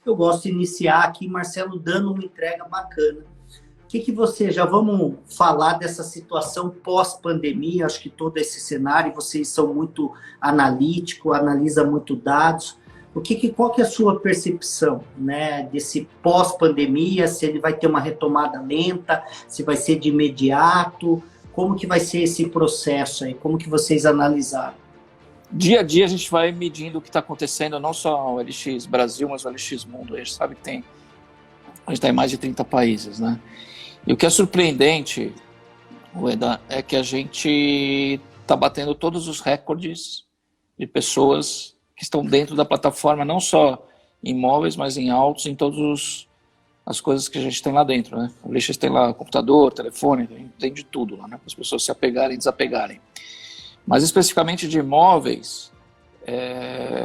eu gosto de iniciar aqui, Marcelo, dando uma entrega bacana. O que você, já vamos falar dessa situação pós-pandemia, acho que todo esse cenário, vocês são muito analíticos, analisam muito dados. Qual que é a sua percepção, né, desse pós-pandemia, se ele vai ter uma retomada lenta, se vai ser de imediato, como que vai ser esse processo aí, como que vocês analisaram? Dia a dia a gente vai medindo o que está acontecendo, não só o LX Brasil, mas o LX Mundo. A gente sabe que a gente está em mais de 30 países, né? E o que é surpreendente, Ueda, é que a gente está batendo todos os recordes de pessoas que estão dentro da plataforma, não só em imóveis, mas em autos, em todas as coisas que a gente tem lá dentro, né? O LX tem lá computador, telefone, tem de tudo lá, né? Para as pessoas se apegarem e desapegarem. Mas especificamente de imóveis,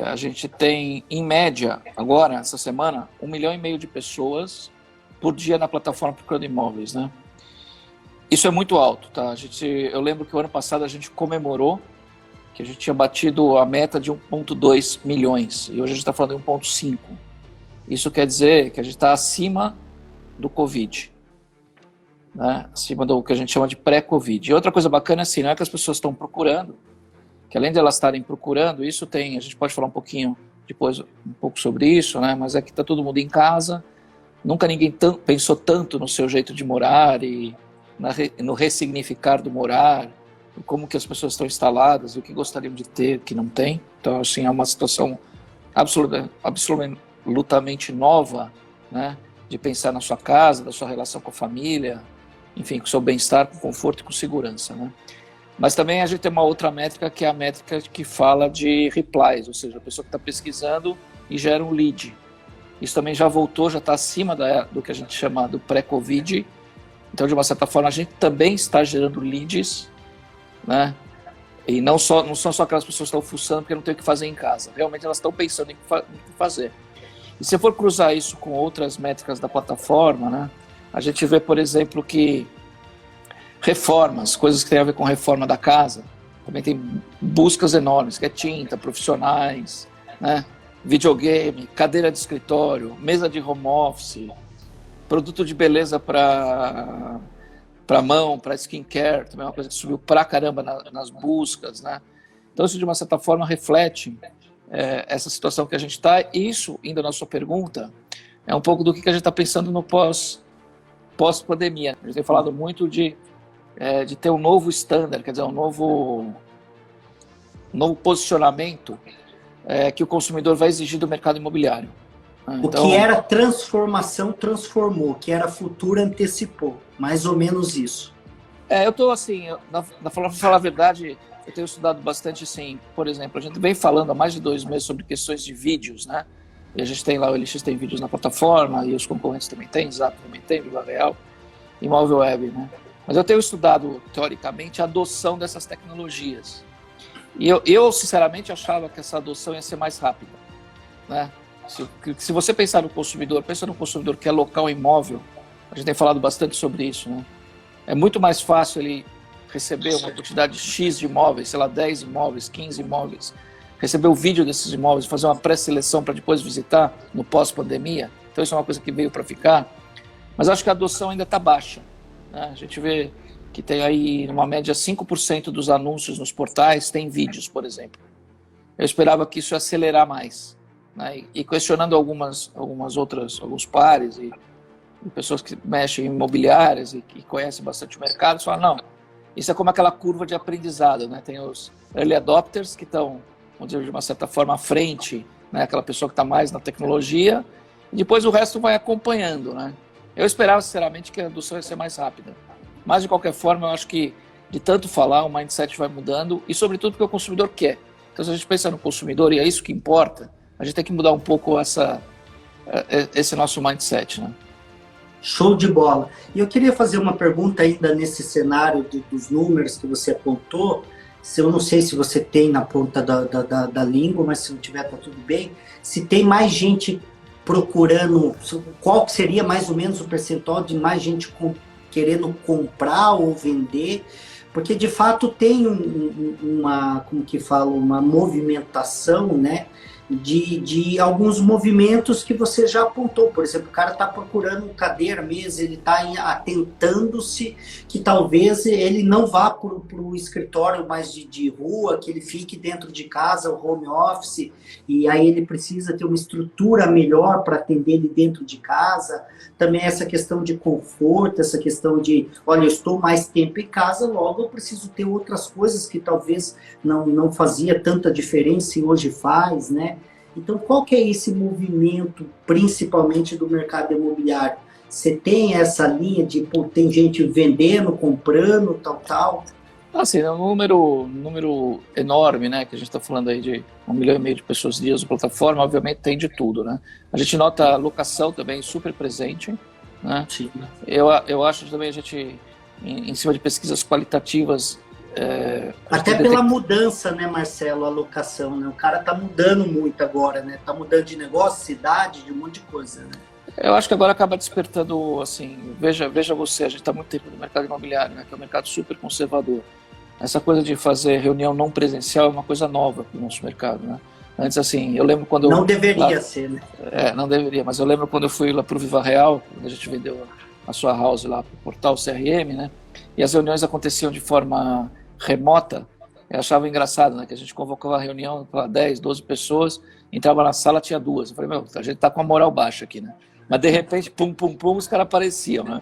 a gente tem, em média, agora, essa semana, 1,5 milhão de pessoas por dia na plataforma procurando imóveis, né? Isso é muito alto, tá? Eu lembro que o ano passado a gente comemorou que a gente tinha batido a meta de 1,2 milhões, e hoje a gente está falando de 1,5. Isso quer dizer que a gente está acima do Covid, né? Acima do que a gente chama de pré-Covid. E outra coisa bacana é assim, não é que as pessoas estão procurando, que além de elas estarem procurando, isso tem, a gente pode falar um pouquinho depois, um pouco sobre isso, né? Mas é que está todo mundo em casa, nunca ninguém pensou tanto no seu jeito de morar e no ressignificar do morar, como que as pessoas estão instaladas, o que gostariam de ter, o que não tem. Então, assim, é uma situação absolutamente nova, né? De pensar na sua casa, da sua relação com a família, enfim, com o seu bem-estar, com conforto e com segurança, né? Mas também a gente tem uma outra métrica, que é a métrica que fala de replies, ou seja, a pessoa que está pesquisando e gera um lead. Isso também já voltou, já está acima do que a gente chama do pré-Covid. Então, de uma certa forma, a gente também está gerando leads, né? E não são só aquelas pessoas que estão fuçando porque não tem o que fazer em casa. Realmente elas estão pensando em o que fazer. E se for cruzar isso com outras métricas da plataforma, né? A gente vê, por exemplo, que reformas, coisas que têm a ver com reforma da casa, também tem buscas enormes, que é tinta, profissionais, né? Videogame, cadeira de escritório, mesa de home office, produto de beleza para mão, para skincare, também é uma coisa que subiu pra caramba nas buscas, né? Então isso de uma certa forma reflete essa situação que a gente está. Isso, indo na sua pergunta, é um pouco do que a gente está pensando no pós-pandemia. A gente tem falado muito de ter um novo standard, quer dizer, um novo posicionamento que o consumidor vai exigir do mercado imobiliário. Então, o que era transformação transformou, o que era futuro antecipou, mais ou menos isso. Eu estou assim, para falar a verdade, eu tenho estudado bastante, assim, por exemplo, a gente vem falando há mais de 2 meses sobre questões de vídeos, né? E a gente tem lá, o LX tem vídeos na plataforma, e os concorrentes também tem, Zap também tem, Viva Real, Imóvel Web, né? Mas eu tenho estudado, teoricamente, a adoção dessas tecnologias. E eu sinceramente, achava que essa adoção ia ser mais rápida, né? Se você pensar no consumidor, pensa no consumidor que é local imóvel, a gente tem falado bastante sobre isso, né? É muito mais fácil ele receber uma quantidade X de imóveis, sei lá, 10 imóveis, 15 imóveis, receber o vídeo desses imóveis, fazer uma pré-seleção para depois visitar no pós-pandemia. Então isso é uma coisa que veio para ficar. Mas acho que a adoção ainda está baixa, né? A gente vê que tem aí, numa média, 5% dos anúncios nos portais tem vídeos, por exemplo. Eu esperava que isso ia acelerar mais, né? E questionando alguns pares e pessoas que mexem em imobiliárias e que conhecem bastante o mercado, falam, não, isso é como aquela curva de aprendizado, né? Tem os early adopters que estão, vamos dizer, de uma certa forma à frente, né? Aquela pessoa que está mais na tecnologia, e depois o resto vai acompanhando, né? Eu esperava, sinceramente, que a adoção ia ser mais rápida. Mas, de qualquer forma, eu acho que, de tanto falar, o mindset vai mudando, e sobretudo porque o consumidor quer. Então, se a gente pensa no consumidor, e é isso que importa, a gente tem que mudar um pouco esse nosso mindset, né? Show de bola. E eu queria fazer uma pergunta ainda nesse cenário dos números que você apontou. Eu não sei se você tem na ponta da língua, mas se não tiver, tá tudo bem. Se tem mais gente procurando, qual seria mais ou menos o percentual de mais gente querendo comprar ou vender? Porque, de fato, tem uma movimentação, né? de alguns movimentos que você já apontou. Por exemplo, o cara está procurando cadeira, mesa, ele está atentando-se que talvez ele não vá para o escritório mais de rua, que ele fique dentro de casa, o home office, e aí ele precisa ter uma estrutura melhor para atender ele dentro de casa. Também essa questão de conforto, essa questão de, olha, eu estou mais tempo em casa, logo eu preciso ter outras coisas que talvez não fazia tanta diferença e hoje faz, né? Então, qual que é esse movimento, principalmente do mercado imobiliário? Você tem essa linha de, pô, tem gente vendendo, comprando, tal? Assim, é um número enorme, né, que a gente está falando aí de 1,5 milhão de pessoas dias na plataforma, obviamente tem de tudo, né? A gente nota a locação também super presente, né? Sim. Eu acho também a gente, em cima de pesquisas qualitativas... Até pela mudança, né, Marcelo, a locação, né? O cara tá mudando muito agora, né? Tá mudando de negócio, cidade, de um monte de coisa, né? Eu acho que agora acaba despertando, assim, veja você, a gente está muito tempo no mercado imobiliário, né, que é um mercado super conservador. Essa coisa de fazer reunião não presencial é uma coisa nova para o nosso mercado, né? Antes, assim, eu lembro quando... Não deveria ser, né? Não deveria, mas eu lembro quando eu fui lá para o Viva Real, quando a gente vendeu a sua house lá para o portal CRM, né? E as reuniões aconteciam de forma remota. Eu achava engraçado, né? Que a gente convocava a reunião para 10, 12 pessoas, entrava na sala, tinha 2. Eu falei, meu, a gente tá com a moral baixa aqui, né? Mas de repente, pum, os caras apareciam, né?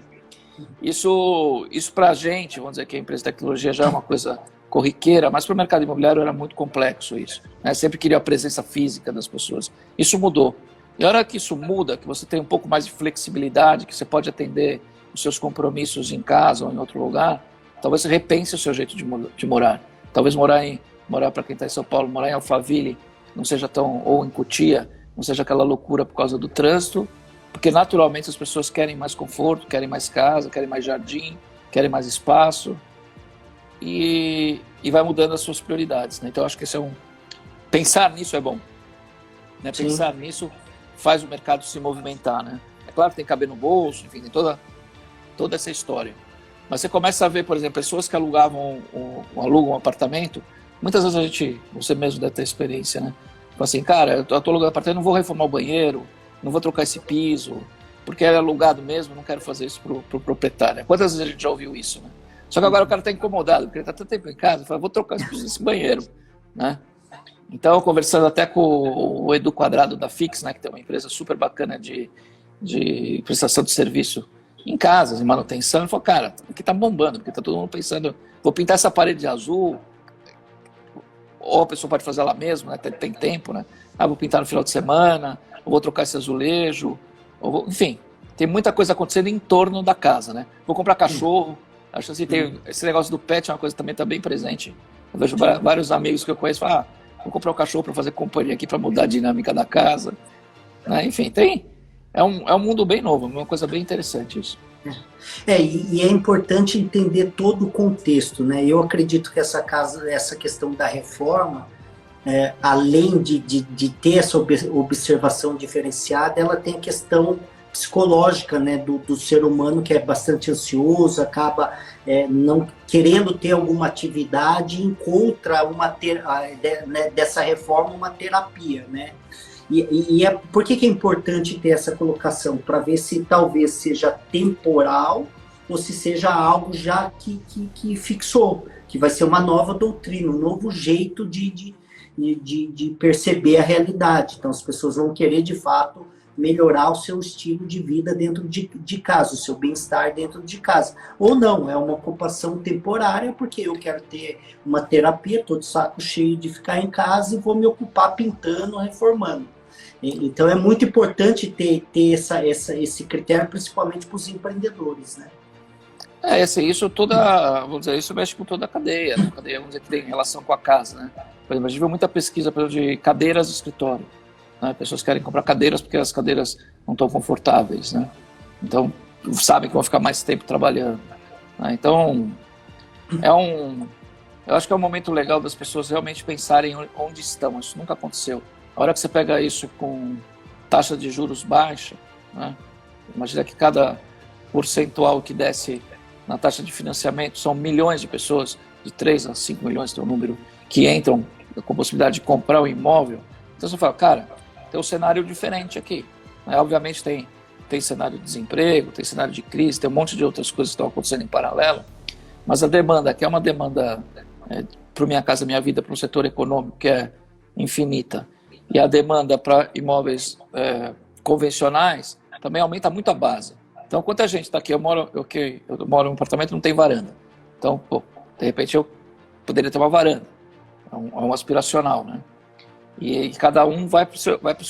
Isso para a gente, vamos dizer que a empresa de tecnologia já é uma coisa corriqueira, mas para o mercado imobiliário era muito complexo isso, né? Sempre queria a presença física das pessoas. Isso mudou. E a hora que isso muda, que você tem um pouco mais de flexibilidade, que você pode atender os seus compromissos em casa ou em outro lugar, talvez você repense o seu jeito de morar. Talvez morar para quem está em São Paulo, morar em Alphaville, não seja tão, ou em Cotia, não seja aquela loucura por causa do trânsito, porque naturalmente as pessoas querem mais conforto, querem mais casa, querem mais jardim, querem mais espaço, e vai mudando as suas prioridades, né? Então acho que pensar nisso é bom, né? Pensar nisso faz o mercado se movimentar, né? É claro que tem que caber no bolso, enfim, tem toda essa história. Mas você começa a ver, por exemplo, pessoas que alugam um apartamento, muitas vezes você mesmo deve ter experiência, né? Tipo assim, cara, eu tô alugando apartamento, não vou reformar o banheiro, não vou trocar esse piso, porque é alugado mesmo, não quero fazer isso pro proprietário. Quantas vezes a gente já ouviu isso, né? Só que agora o cara está incomodado, porque ele está tanto tempo em casa, fala, vou trocar esse piso desse banheiro, né? Então, conversando até com o Edu Quadrado da Fix, né, que tem uma empresa super bacana de prestação de serviço em casas, em manutenção, ele falou, cara, aqui tá bombando, porque tá todo mundo pensando, vou pintar essa parede de azul, ou a pessoa pode fazer ela mesma, né, tem tempo, né? Vou pintar no final de semana, ou vou trocar esse azulejo, enfim, tem muita coisa acontecendo em torno da casa, né? Vou comprar cachorro, acho assim, tem esse negócio do pet é uma coisa que também está bem presente. Eu vejo vários amigos que eu conheço falam, vou comprar um cachorro para fazer companhia aqui, para mudar a dinâmica da casa, né? Enfim, é um mundo bem novo, uma coisa bem interessante isso. E é importante entender todo o contexto, né? Eu acredito que essa questão da reforma, além de ter essa observação diferenciada, ela tem a questão psicológica, né, do ser humano, que é bastante ansioso, acaba não querendo ter alguma atividade, encontra dessa reforma uma terapia, né? Por que é importante ter essa colocação? Para ver se talvez seja temporal ou se seja algo já que fixou, que vai ser uma nova doutrina, um novo jeito de perceber a realidade. Então as pessoas vão querer, de fato, melhorar o seu estilo de vida dentro de casa, o seu bem-estar dentro de casa. Ou não, é uma ocupação temporária, porque eu quero ter uma terapia, tô de saco cheio de ficar em casa e vou me ocupar pintando, reformando. Então é muito importante ter esse critério, principalmente para os empreendedores, né? Vamos dizer, isso mexe com toda a cadeia, né? A cadeia, vamos dizer, que tem relação com a casa, né? Por exemplo, a gente viu muita pesquisa de cadeiras de escritório, né? Pessoas querem comprar cadeiras porque as cadeiras não estão confortáveis, né? Então, sabem que vão ficar mais tempo trabalhando, né? Então, eu acho que é um momento legal das pessoas realmente pensarem onde estão. Isso nunca aconteceu. A hora que você pega isso com taxa de juros baixa, né? Imagina que cada percentual que desce na taxa de financiamento são milhões de pessoas, de 3 a 5 milhões, tem um número, que entram com a possibilidade de comprar o imóvel. Então você fala, cara, tem um cenário diferente aqui. Né? Obviamente tem cenário de desemprego, tem cenário de crise, tem um monte de outras coisas que estão acontecendo em paralelo, mas a demanda, que é uma demanda para Minha Casa Minha Vida, para um setor econômico que é infinita, e a demanda para imóveis convencionais também aumenta muito a base. Então, quanta gente está aqui, eu moro em um apartamento que não tem varanda. Então, pô, de repente eu poderia ter uma varanda. É um aspiracional, né? E cada um vai para o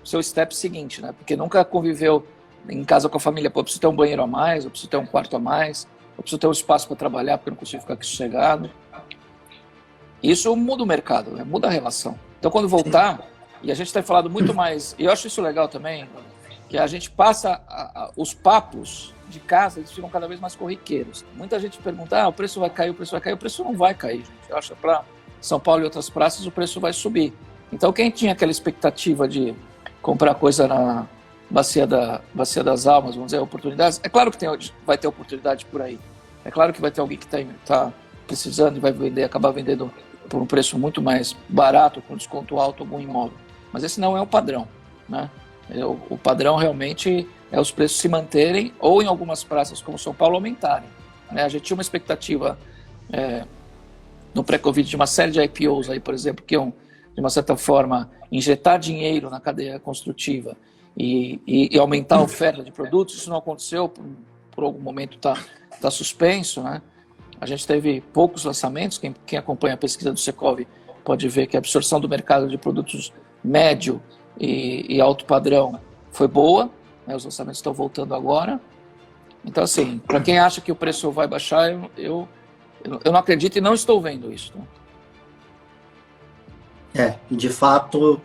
seu step seguinte, né? Porque nunca conviveu em casa com a família. Pô, eu preciso ter um banheiro a mais, eu preciso ter um quarto a mais, eu preciso ter um espaço para trabalhar porque eu não consigo ficar aqui sossegado. Isso muda o mercado, né? Muda a relação. Então, quando voltar, e a gente tem falado muito mais, e eu acho isso legal também, que a gente passa os papos de casa, eles ficam cada vez mais corriqueiros. Muita gente pergunta, o preço vai cair, o preço vai cair. O preço não vai cair, gente. Eu acho que para São Paulo e outras praças o preço vai subir. Então, quem tinha aquela expectativa de comprar coisa na Bacia das Almas, vamos dizer, oportunidades, é claro que vai ter oportunidade por aí. É claro que vai ter alguém que está precisando e vai acabar vendendo por um preço muito mais barato, com desconto alto, algum imóvel. Mas esse não é o padrão, né? O padrão realmente é os preços se manterem ou em algumas praças como São Paulo aumentarem, né? A gente tinha uma expectativa no pré-Covid de uma série de IPOs aí, por exemplo, que iam, de uma certa forma, injetar dinheiro na cadeia construtiva e aumentar a oferta de produtos. Isso não aconteceu, por algum momento está suspenso, né? A gente teve poucos lançamentos, quem acompanha a pesquisa do Secov pode ver que a absorção do mercado de produtos médio e alto padrão foi boa, né? Os lançamentos estão voltando agora. Então, assim, para quem acha que o preço vai baixar, eu não acredito e não estou vendo isso. Né? De fato,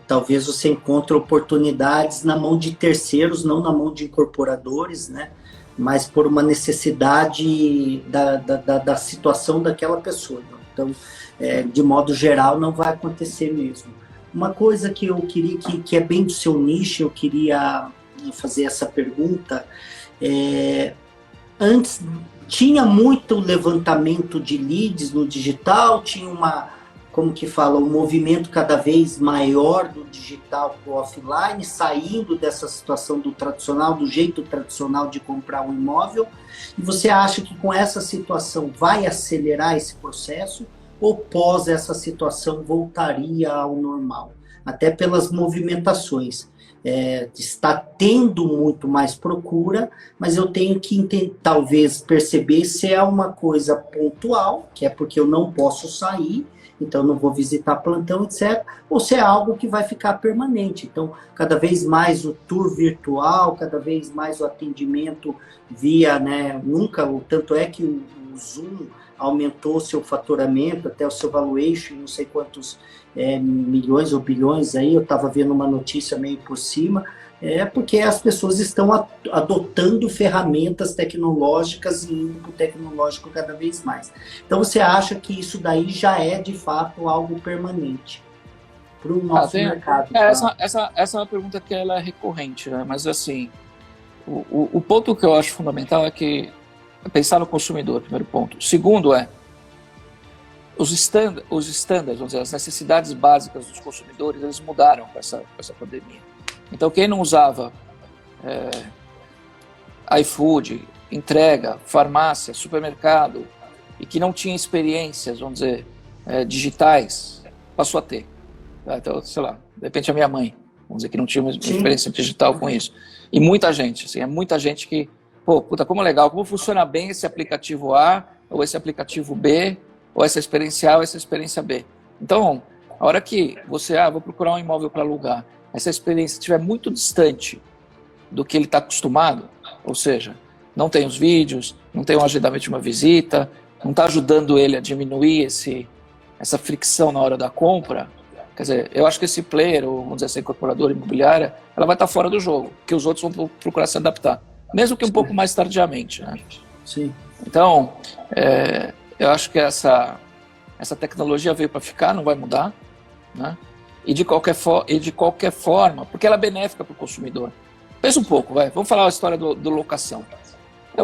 talvez você encontre oportunidades na mão de terceiros, não na mão de incorporadores, né? Mas por uma necessidade da situação daquela pessoa. Então, de modo geral, não vai acontecer mesmo. Uma coisa que eu queria, que é bem do seu nicho, eu queria fazer essa pergunta. Antes, tinha muito levantamento de leads no digital, tinha um movimento cada vez maior do digital para o offline, saindo dessa situação do tradicional, do jeito tradicional de comprar um imóvel. E você acha que com essa situação vai acelerar esse processo ou pós essa situação voltaria ao normal? Até pelas movimentações. Está tendo muito mais procura, mas eu tenho que talvez perceber se é uma coisa pontual, que é porque eu não posso sair, então não vou visitar plantão, etc. Ou se é algo que vai ficar permanente. Então, cada vez mais o tour virtual, cada vez mais o atendimento via, né? Tanto é que o Zoom aumentou seu faturamento, até o seu valuation, não sei quantos milhões ou bilhões aí, eu estava vendo uma notícia meio por cima, porque as pessoas estão adotando ferramentas tecnológicas e indo para o tecnológico cada vez mais. Então, você acha que isso daí já é, de fato, algo permanente para o nosso mercado? Essa é uma pergunta que ela é recorrente, né? Mas, assim, o ponto que eu acho fundamental é que pensar no consumidor, primeiro ponto. Segundo os estándares, vamos dizer, as necessidades básicas dos consumidores, eles mudaram com essa pandemia. Então, quem não usava iFood, entrega, farmácia, supermercado, e que não tinha experiências, vamos dizer, digitais, passou a ter. Então, sei lá, de repente a minha mãe, vamos dizer, que não tinha uma experiência digital com isso. E muita gente, assim, muita gente que, puta, como legal, como funciona bem esse aplicativo A, ou esse aplicativo B, ou essa experiência A, ou essa experiência B. Então, a hora que você, vou procurar um imóvel para alugar, essa experiência estiver muito distante do que ele está acostumado, ou seja, não tem os vídeos, não tem um agendamento de uma visita, não está ajudando ele a diminuir essa fricção na hora da compra, quer dizer, eu acho que esse player, ou vamos dizer, essa incorporadora imobiliária, ela vai estar fora do jogo, porque os outros vão procurar se adaptar, mesmo que um pouco mais tardiamente, né? Sim. Então, eu acho que essa tecnologia veio para ficar, não vai mudar, né? E de qualquer forma, porque ela é benéfica para o consumidor. Pensa um pouco, vamos falar a história do locação.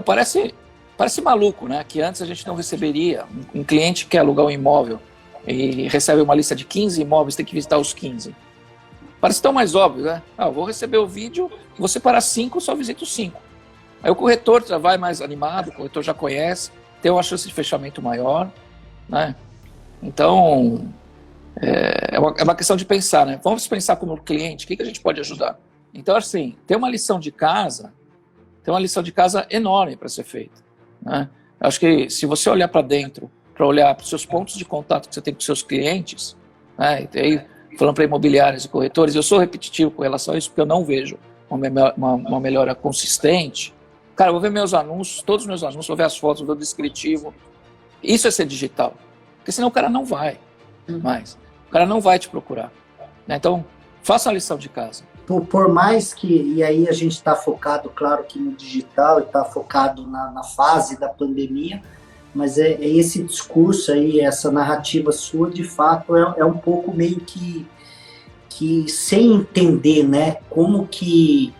Parece maluco, né? Que antes a gente não receberia, um cliente que quer alugar um imóvel e recebe uma lista de 15 imóveis, tem que visitar os 15. Parece tão mais óbvio, né? Eu vou receber o vídeo, vou separar 5, só visito os 5. Aí o corretor já vai mais animado, o corretor já conhece, tem uma chance de fechamento maior, né? Então, é uma questão de pensar, né? Vamos pensar como cliente, o que a gente pode ajudar? Então, assim, tem uma lição de casa enorme para ser feita, né? Acho que se você olhar para dentro, para olhar para os seus pontos de contato que você tem com seus clientes, né? E aí, falando para imobiliários e corretores, eu sou repetitivo com relação a isso, porque eu não vejo uma melhora consistente. Cara, eu vou ver meus anúncios, todos os meus anúncios, vou ver as fotos, vou ver o descritivo. Isso é ser digital. Porque senão o cara não vai mais. O cara não vai te procurar, né? Então, faça a lição de casa. Por mais que, e aí a gente está focado, claro que no digital, e está focado na fase da pandemia, mas é esse discurso aí, essa narrativa sua, de fato, é um pouco meio que sem entender, né? Como que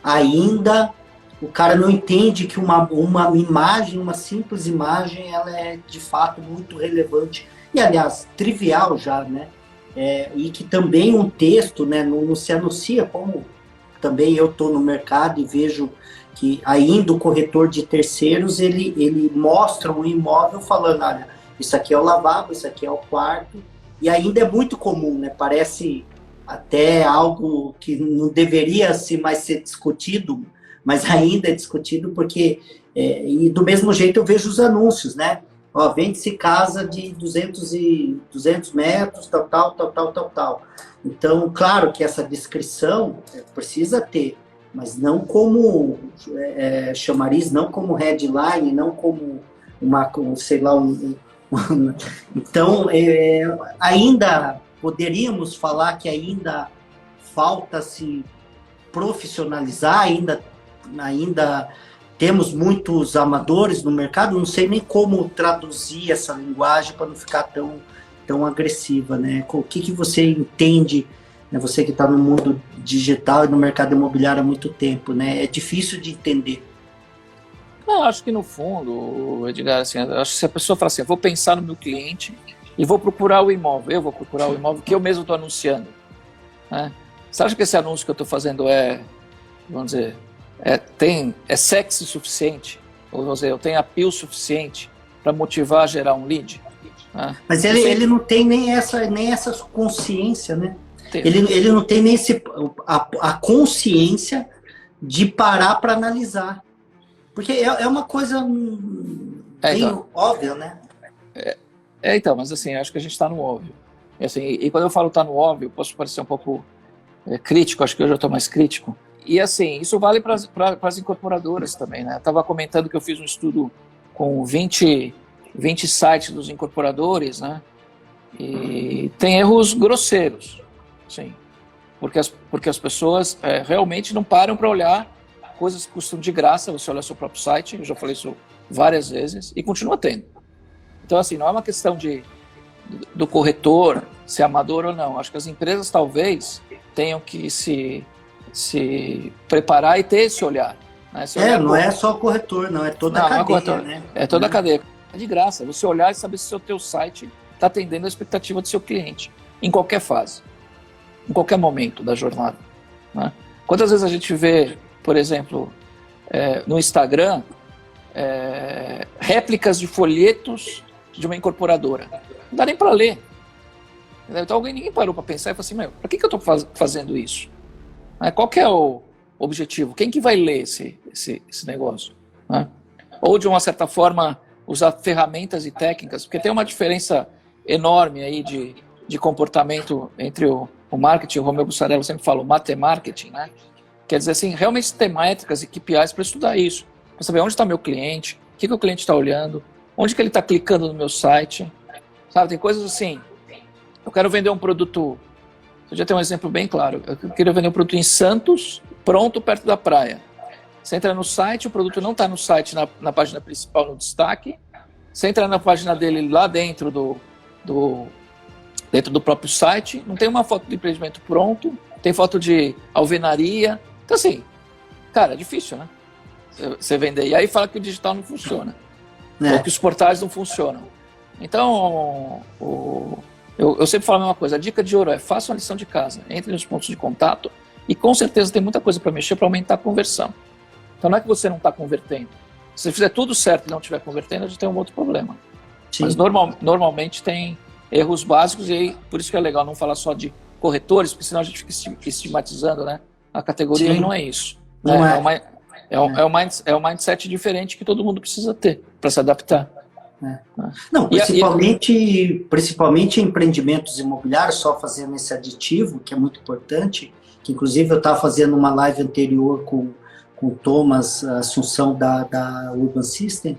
ainda o cara não entende que uma imagem, uma simples imagem, ela é de fato muito relevante e, aliás, trivial já, né? E que também um texto, né, não se anuncia, como também eu estou no mercado e vejo que ainda o corretor de terceiros, ele mostra um imóvel falando, olha, isso aqui é o lavabo, isso aqui é o quarto, e ainda é muito comum, né? Parece até algo que não deveria mais ser discutido, mas ainda é discutido porque, e do mesmo jeito eu vejo os anúncios, né? Ó, vende-se casa de 200 metros, tal. Então, claro que essa descrição precisa ter, mas não como chamariz, não como headline, não como sei lá, então, ainda poderíamos falar que ainda falta se profissionalizar, ainda temos muitos amadores no mercado, não sei nem como traduzir essa linguagem para não ficar tão agressiva, né? O que você entende, né? Você que está no mundo digital e no mercado imobiliário há muito tempo, né? É difícil de entender. Não, acho que no fundo, Edgar, assim, acho que se a pessoa fala assim, eu vou pensar no meu cliente e vou procurar o imóvel, eu vou procurar o imóvel que eu mesmo estou anunciando, né? Você acha que esse anúncio que eu estou fazendo vamos dizer, é sexy suficiente? Ou vamos dizer, eu tenho appeal suficiente para motivar a gerar um lead? Né? Mas ele não tem nem essa consciência, né? Ele não tem nem a consciência de parar para analisar. Porque é uma coisa bem óbvia, né? Então, mas assim, acho que a gente está no óbvio. E quando eu falo tá no óbvio, posso parecer um pouco crítico, acho que hoje eu estou mais crítico. E assim, isso vale para as incorporadoras também, né? Eu estava comentando que eu fiz um estudo com 20 sites dos incorporadores, né? E tem erros grosseiros, sim. Porque as pessoas realmente não param para olhar coisas que custam de graça, você olha seu próprio site, eu já falei isso várias vezes, e continua tendo. Então, assim, não é uma questão do corretor ser amador ou não. Acho que as empresas talvez tenham que se preparar e ter esse olhar. Né? Não é só o corretor, não, é toda a cadeia. Corretor, né? É toda a cadeia. É de graça, você olhar e saber se o teu site está atendendo a expectativa do seu cliente, em qualquer fase, em qualquer momento da jornada. Né? Quantas vezes a gente vê, por exemplo, no Instagram, réplicas de folhetos de uma incorporadora? Não dá nem para ler. Então ninguém parou para pensar e falou assim, para que eu estou fazendo isso? Qual que é o objetivo? Quem que vai ler esse negócio? Né? Ou, de uma certa forma, usar ferramentas e técnicas, porque tem uma diferença enorme aí de comportamento entre o marketing, o Romeu Bussarello sempre fala, o mate-marketing, né? Quer dizer assim, realmente ter métricas e KPIs para estudar isso, para saber onde está meu cliente, o que o cliente está olhando, onde que ele está clicando no meu site, sabe? Tem coisas assim, eu quero vender um produto, eu já tenho um exemplo bem claro, eu queria vender um produto em Santos, pronto, perto da praia. Você entra no site, o produto não está no site, na página principal, no destaque, você entra na página dele lá dentro dentro do próprio site, não tem uma foto do empreendimento pronto, tem foto de alvenaria. Então, assim, cara, é difícil, né? Você vender. E aí fala que o digital não funciona. Ou que os portais não funcionam. Então, Eu sempre falo a mesma coisa, a dica de ouro é faça uma lição de casa, entre nos pontos de contato e com certeza tem muita coisa para mexer para aumentar a conversão. Então não é que você não está convertendo. Se você fizer tudo certo e não estiver convertendo, a gente tem um outro problema. Sim. Mas normalmente tem erros básicos e aí, por isso que é legal não falar só de corretores, porque senão a gente fica estigmatizando, né? A categoria. Sim. E não é isso. Não é. É um mindset diferente que todo mundo precisa ter para se adaptar. Não, principalmente empreendimentos imobiliários, só fazendo esse aditivo, que é muito importante, que inclusive eu estava fazendo uma live anterior com o Thomas Assunção da Urban System,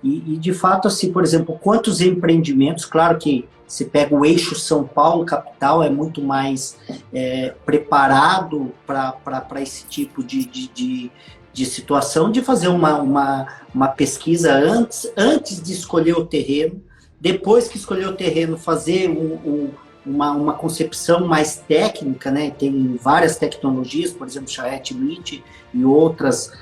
e de fato, assim, por exemplo, quantos empreendimentos, claro que você pega o eixo São Paulo, capital, é muito mais preparado para esse tipo de situação, de fazer uma pesquisa antes de escolher o terreno, depois que escolher o terreno, fazer uma concepção mais técnica, né? Tem várias tecnologias, por exemplo, Charrette e outras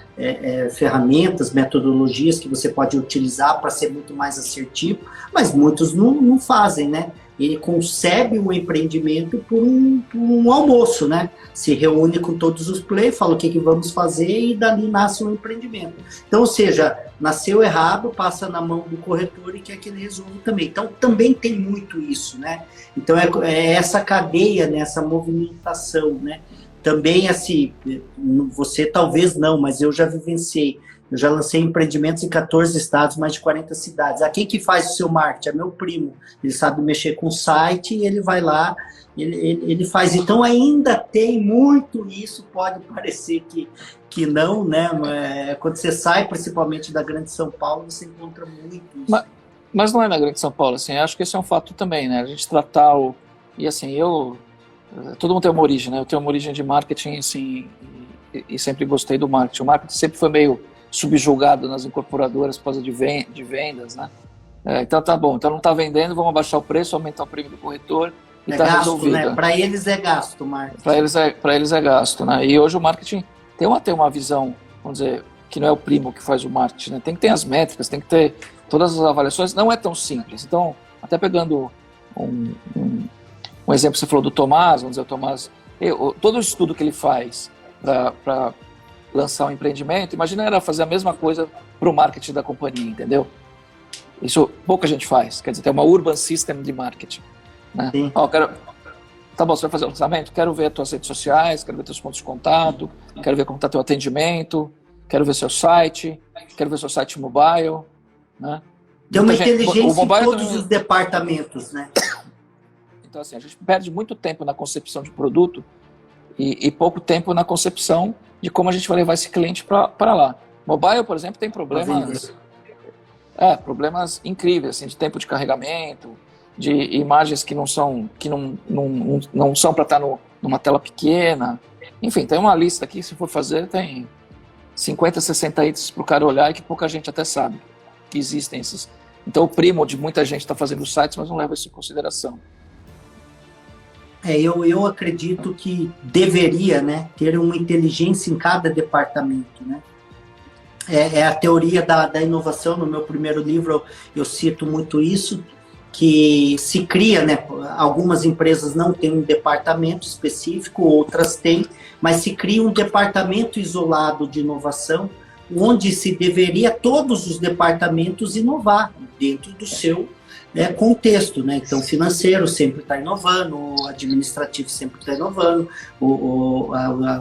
ferramentas, metodologias que você pode utilizar para ser muito mais assertivo, mas muitos não fazem, né? Ele concebe o empreendimento por um almoço, né? Se reúne com todos os players, fala o que vamos fazer e dali nasce um empreendimento. Então, ou seja, nasceu errado, passa na mão do corretor e quer que ele resolva também. Então, também tem muito isso, né? Então, é essa cadeia, né? Essa movimentação, né? Também, assim, você talvez não, mas eu já vivenciei. Eu já lancei empreendimentos em 14 estados, mais de 40 cidades. Quem que faz o seu marketing? É meu primo. Ele sabe mexer com o site e ele vai lá, ele faz. Então, ainda tem muito isso, pode parecer que não, né? Quando você sai, principalmente da Grande São Paulo, você encontra muito isso. Mas não é na Grande São Paulo, assim, acho que esse é um fato também, né? A gente tratar o... E assim, todo mundo tem uma origem, né? Eu tenho uma origem de marketing, assim, e sempre gostei do marketing. O marketing sempre foi meio subjugado nas incorporadoras por causa de vendas, né? Então tá bom, então não tá vendendo, vamos abaixar o preço, aumentar o prêmio do corretor e tá gasto, resolvido. Né? Para eles é gasto o marketing. Para eles é gasto, né? E hoje o marketing tem uma visão, vamos dizer, que não é o primo que faz o marketing, né? Tem que ter as métricas, tem que ter todas as avaliações, não é tão simples. Então, até pegando um exemplo que você falou do Tomás, vamos dizer, o Tomás, todo o estudo que ele faz para lançar um empreendimento, imagina era fazer a mesma coisa para o marketing da companhia, entendeu? Isso pouca gente faz, quer dizer, tem uma urban system de marketing, né? Tá bom, você vai fazer o lançamento, quero ver as tuas redes sociais, quero ver teus pontos de contato, quero ver como está teu atendimento, quero ver seu site mobile, né? Tem uma inteligência em todos os departamentos, né? Então, assim, a gente perde muito tempo na concepção de produto e pouco tempo na concepção de como a gente vai levar esse cliente para lá. Mobile, por exemplo, tem problemas incríveis, assim, de tempo de carregamento, de imagens que não são para estar numa tela pequena. Enfim, tem uma lista aqui, se for fazer, tem 50, 60 itens para o cara olhar e que pouca gente até sabe que existem esses. Então, o primo de muita gente está fazendo sites, mas não leva isso em consideração. Eu acredito que deveria, né, ter uma inteligência em cada departamento, né? É a teoria da inovação. No meu primeiro livro eu cito muito isso, que se cria, né, algumas empresas não têm um departamento específico, outras têm, mas se cria um departamento isolado de inovação, onde se deveria todos os departamentos inovar dentro do seu contexto, né? Então, financeiro sempre está inovando, o administrativo sempre está inovando, o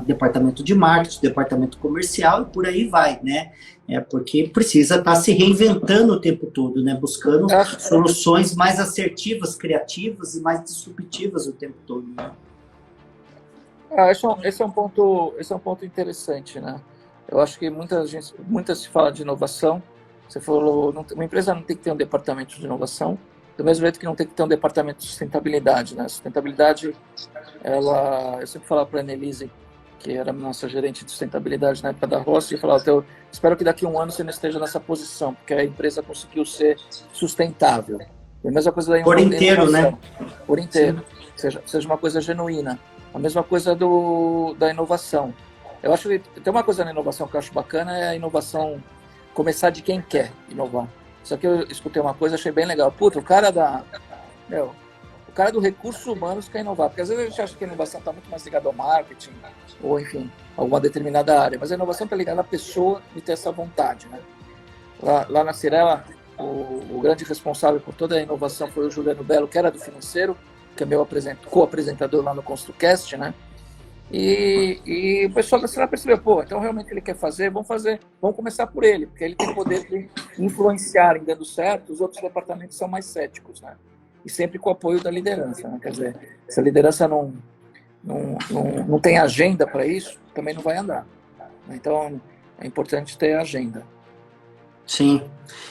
departamento de marketing, o departamento comercial e por aí vai, né? Porque precisa estar se reinventando o tempo todo, né? Buscando soluções mais assertivas, criativas e mais disruptivas o tempo todo, né? Esse é um ponto interessante, né? Eu acho que muita se fala de inovação. Você falou, uma empresa não tem que ter um departamento de inovação, do mesmo jeito que não tem que ter um departamento de sustentabilidade, né? Sustentabilidade, eu sempre falava para a Annelise, que era a nossa gerente de sustentabilidade na época da Rossi, e falava, eu espero que daqui a um ano você não esteja nessa posição, porque a empresa conseguiu ser sustentável. E a mesma coisa da inovação. Por inteiro, né? Por inteiro. Seja uma coisa genuína. A mesma coisa da inovação. Eu acho que tem uma coisa na inovação que eu acho bacana, é a inovação começar de quem quer inovar. Só que eu escutei uma coisa, achei bem legal. Puta, o cara cara do recursos humanos quer inovar, porque às vezes a gente acha que a inovação está muito mais ligada ao marketing, ou enfim, alguma determinada área, mas a inovação está ligada à pessoa e ter essa vontade, né? Lá na Cyrela, o grande responsável por toda a inovação foi o Juliano Bello, que era do financeiro, que é meu co-apresentador lá no ConstruCast, né? E o pessoal da Cyrela percebeu, pô, então realmente ele quer fazer, vamos começar por ele, porque ele tem poder de influenciar em dando certo, os outros departamentos são mais céticos, né? E sempre com o apoio da liderança, né? Quer dizer, se a liderança não tem agenda para isso, também não vai andar. Então, é importante ter agenda. Sim.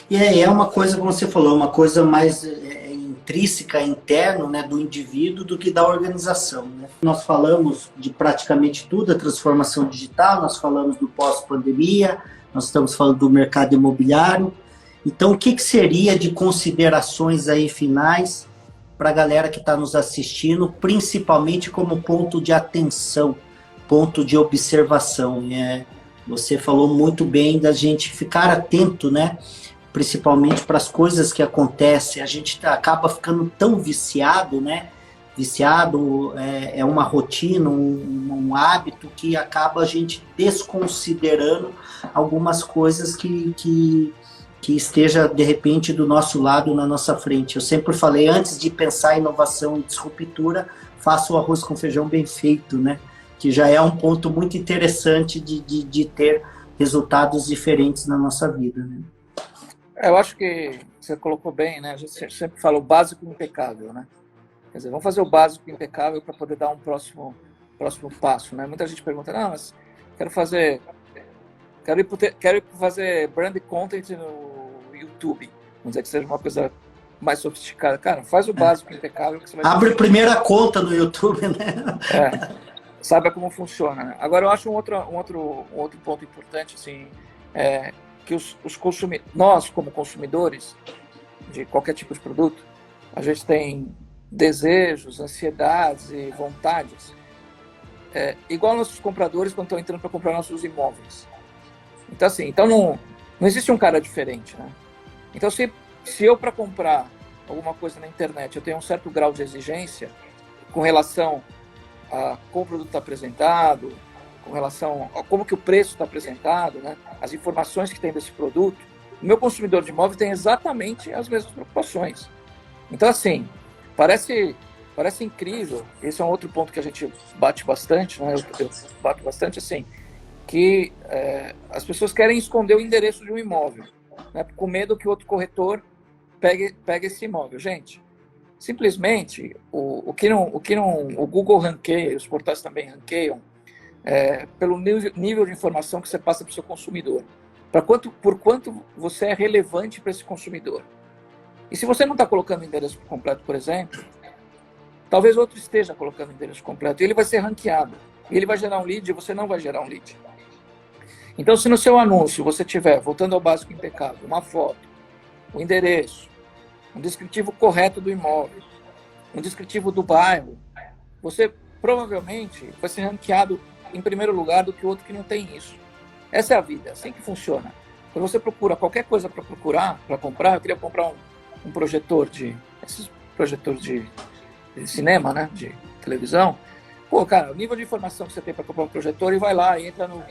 E é uma coisa, como você falou, uma coisa mais intrínseca, interno, né, do indivíduo do que da organização, né? Nós falamos de praticamente tudo, a transformação digital, nós falamos do pós-pandemia, nós estamos falando do mercado imobiliário. Então, o que seria de considerações aí finais para a galera que está nos assistindo, principalmente como ponto de atenção, ponto de observação, né? Você falou muito bem da gente ficar atento, né? Principalmente para as coisas que acontecem. A gente acaba ficando tão viciado, né? Viciado é uma rotina, um hábito que acaba a gente desconsiderando algumas coisas que esteja, de repente, do nosso lado, na nossa frente. Eu sempre falei, antes de pensar em inovação e disruptura, faça o arroz com feijão bem feito, né? Que já é um ponto muito interessante de ter resultados diferentes na nossa vida, né? Eu acho que você colocou bem, né? A gente sempre fala o básico impecável, né? Quer dizer, vamos fazer o básico impecável para poder dar um próximo passo, né? Muita gente pergunta, não, mas quero ir fazer brand content no YouTube. Vamos dizer que seja uma coisa mais sofisticada. Cara, faz o básico impecável. Que você vai Abre a primeira conta no YouTube, né? Saiba como funciona, né? Agora, eu acho um outro ponto importante, assim, que nós, como consumidores de qualquer tipo de produto, a gente tem desejos, ansiedades e vontades, igual nossos compradores quando estão entrando para comprar nossos imóveis. Então, assim, não existe um cara diferente, né? Então, se eu, para comprar alguma coisa na internet, eu tenho um certo grau de exigência com relação a como o produto está apresentado, com relação a como que o preço está apresentado, né? As informações que tem desse produto, o meu consumidor de imóvel tem exatamente as mesmas preocupações. Então, assim, parece incrível, esse é um outro ponto que a gente bate bastante, né? Eu bato bastante, assim, que as pessoas querem esconder o endereço de um imóvel, né? Com medo que outro corretor pegue esse imóvel. Gente, simplesmente, o Google ranqueia, os portais também ranqueiam, pelo nível de informação que você passa para o seu consumidor. Por quanto você é relevante para esse consumidor. E se você não está colocando o endereço completo, por exemplo, talvez outro esteja colocando o endereço completo, e ele vai ser ranqueado. E ele vai gerar um lead e você não vai gerar um lead. Então, se no seu anúncio você tiver, voltando ao básico impecável, uma foto, o endereço, um descritivo correto do imóvel, um descritivo do bairro, você provavelmente vai ser ranqueado em primeiro lugar do que o outro que não tem isso. Essa é a vida, é assim que funciona. Quando você procura qualquer coisa para comprar, eu queria comprar um projetor esses projetores de cinema, né, de televisão. Pô, cara, o nível de informação que você tem para comprar um projetor, e vai lá, entra no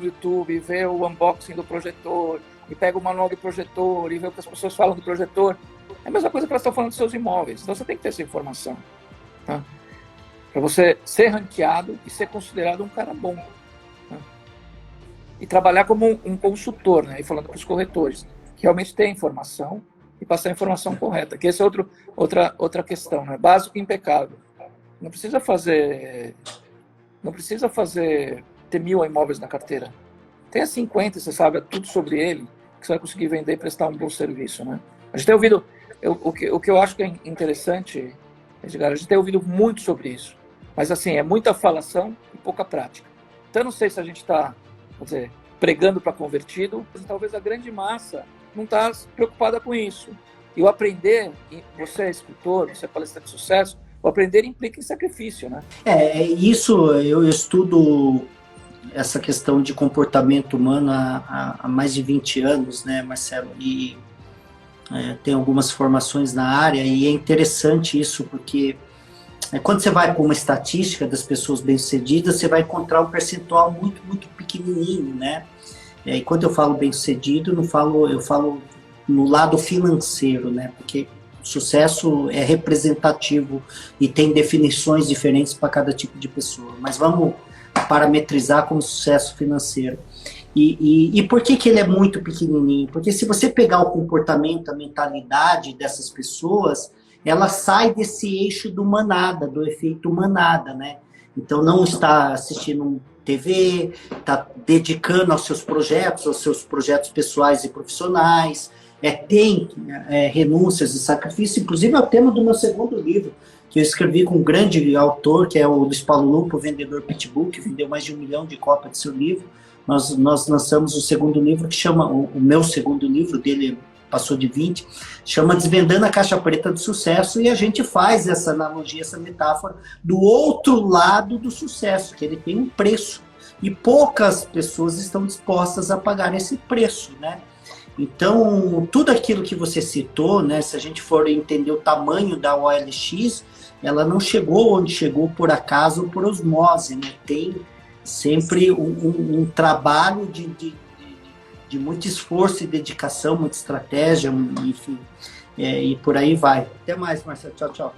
YouTube, vê o unboxing do projetor, e pega o manual do projetor, e vê o que as pessoas falam do projetor. É a mesma coisa que elas estão falando dos seus imóveis. Então você tem que ter essa informação, tá? Para você ser ranqueado e ser considerado um cara bom, tá? E trabalhar como um consultor, né? E falando para os corretores, que realmente tem informação e passar a informação correta. Que essa é outra questão, né? Básico e impecável. Não precisa ter 1000 imóveis na carteira. Tenha 50, você sabe tudo sobre ele, que você vai conseguir vender e prestar um bom serviço, né? A gente tem ouvido, o que eu acho que é interessante, Edgar, a gente tem ouvido muito sobre isso, mas assim, é muita falação e pouca prática. Então, eu não sei se a gente está, pregando para convertido, mas talvez a grande massa não está preocupada com isso. E o aprender, você é escritor, você é palestrante de sucesso, o aprender implica em sacrifício, né? Isso eu estudo essa questão de comportamento humano há mais de 20 anos, né, Marcelo? E tenho algumas formações na área e é interessante isso, porque quando você vai para uma estatística das pessoas bem-sucedidas, você vai encontrar um percentual muito, muito pequenininho, né? E quando eu falo bem-sucedido, eu falo no lado financeiro, né? Porque o sucesso é representativo e tem definições diferentes para cada tipo de pessoa. Mas vamos parametrizar como sucesso financeiro. E por que ele é muito pequenininho? Porque se você pegar o comportamento, a mentalidade dessas pessoas, ela sai desse eixo do manada, do efeito manada, né? Então não está assistindo TV, está dedicando aos seus projetos pessoais e profissionais, tem renúncias e sacrifícios, inclusive é o tema do meu segundo livro, que eu escrevi com um grande autor, que é o Luiz Paulo Lupo, o vendedor Pitbull, que vendeu mais de 1 milhão de cópias de seu livro. Nós lançamos o segundo livro, que chama, o meu segundo livro, dele passou de 20, chama Desvendando a Caixa Preta do Sucesso, e a gente faz essa analogia, essa metáfora do outro lado do sucesso, que ele tem um preço, e poucas pessoas estão dispostas a pagar esse preço, né? Então, tudo aquilo que você citou, né, se a gente for entender o tamanho da OLX, ela não chegou onde chegou por acaso ou por osmose, né? Tem sempre um trabalho de muito esforço e dedicação, muita estratégia, enfim, e por aí vai. Até mais, Marcelo. Tchau, tchau.